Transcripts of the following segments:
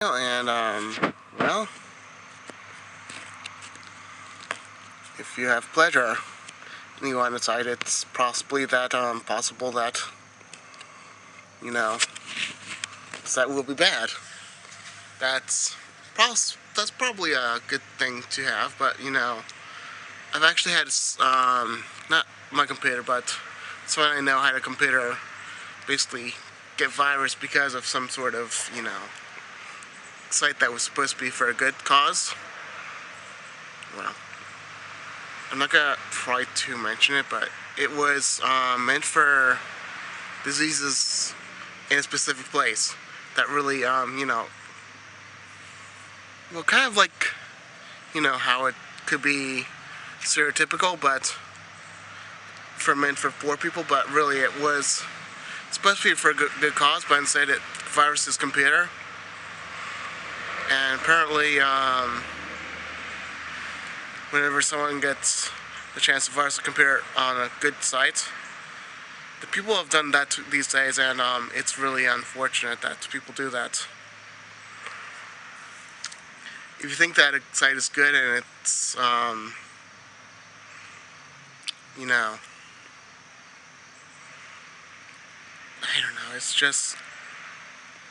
And well, if you have pleasure and you want to decide, it's possibly that possible that that will be bad. That's that's probably a good thing to have, but I've actually had not my computer, but someone I know had a computer basically get virus because of some sort of site that was supposed to be for a good cause. Well, I'm not gonna try to mention it, but it was meant for diseases in a specific place that really, well, kind of like, how it could be stereotypical, but meant for poor people, but really it was supposed to be for a good cause, but instead it virused his computer. And apparently, whenever someone gets the chance to virus a computer on a good site, the people have done that these days, and it's really unfortunate that people do that. If you think that a site is good and it's, I don't know, it's just,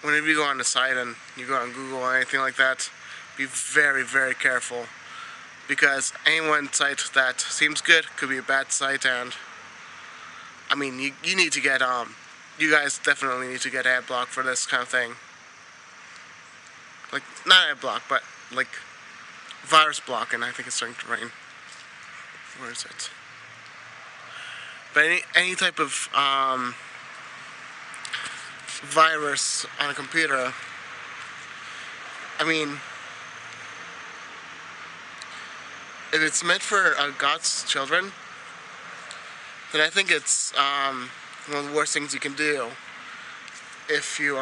whenever you go on the site and you go on Google or anything like that, be very, very careful. Because any one site that seems good could be a bad site, and I mean, you need to get, you guys definitely need to get ad block for this kind of thing. Like, not ad block, but like virus block, and I think it's starting to rain. Where is it? But any type of virus on a computer, I mean, if it's meant for God's children, then I think it's one of the worst things you can do. If you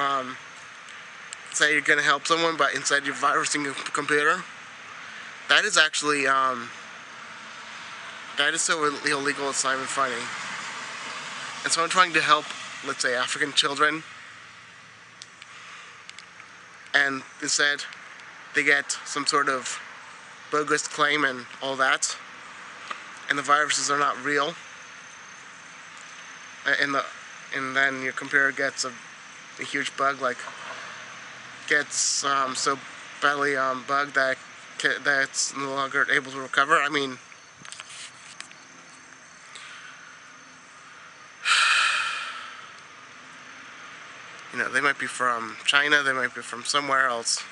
say you're gonna help someone, but instead you're virusing a computer, that is actually that is so illegal. It's not even funny. And so I'm trying to help, let's say, African children, and instead they get some sort of bogus claim and all that, and the viruses are not real, and then your computer gets a huge bug, like gets so badly bugged that it's no longer able to recover. I mean, they might be from China, they might be from somewhere else,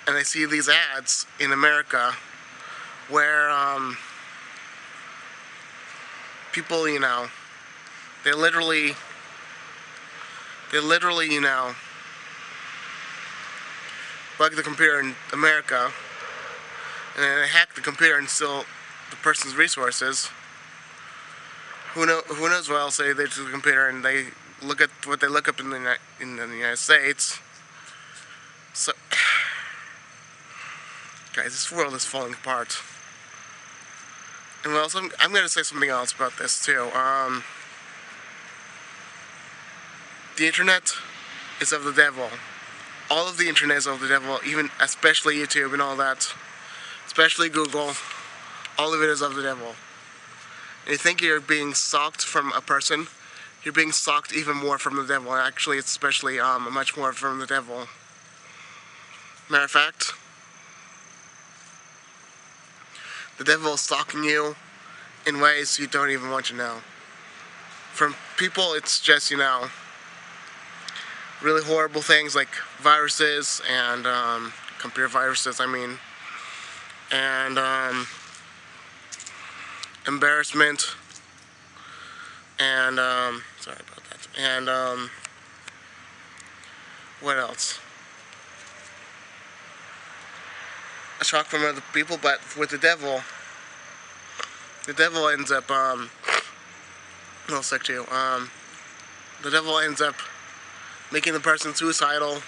and I see these ads in America where people, they literally, bug the computer in America, and then they hack the computer and steal the person's resources. Who knows what else they do to the computer, and they look at what they look up in the United States. So, guys, this world is falling apart. And well, I'm going to say something else about this too. The internet is of the devil. All of the internet is of the devil, even especially YouTube and all that, especially Google. All of it is of the devil. And you think you're being stalked from a person, you're being stalked even more from the devil. Actually, it's especially much more from the devil. Matter of fact, the devil is stalking you in ways you don't even want to know. From people, it's just, really horrible things like viruses and computer viruses, I mean, and embarrassment, and sorry about that, and what else? A shock from other people, but with the devil ends up I'll stick to you. The devil ends up making the person suicidal.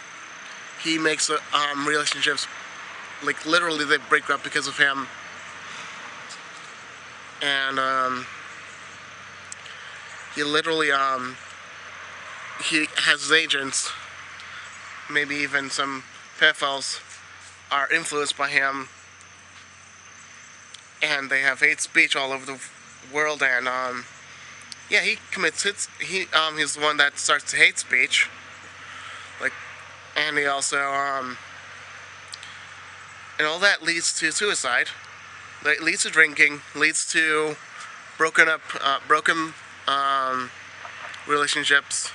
He makes relationships, like literally they break up because of him. And he literally he has his agents maybe even some pedophiles are influenced by him, and they have hate speech all over the world. And yeah, he commits hits. He's the one that starts the hate speech. Like, and he also and all that leads to suicide. That leads to drinking. Leads to broken relationships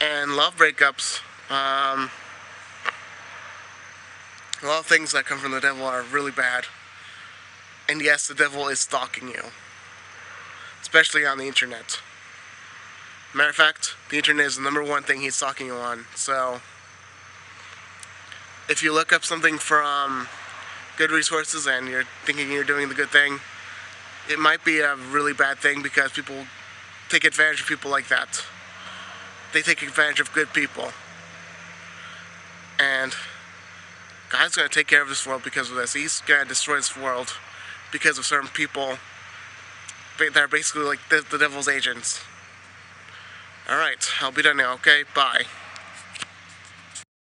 and love breakups. A lot of things that come from the devil are really bad. And yes, the devil is stalking you, especially on the internet. Matter of fact, the internet is the #1 thing he's stalking you on. So if you look up something from good resources and you're thinking you're doing the good thing, it might be a really bad thing, because people take advantage of people like that. They take advantage of good people. And God's going to take care of this world because of this. He's going to destroy this world because of certain people that are basically like the devil's agents. Alright, I'll be done now, okay? Bye.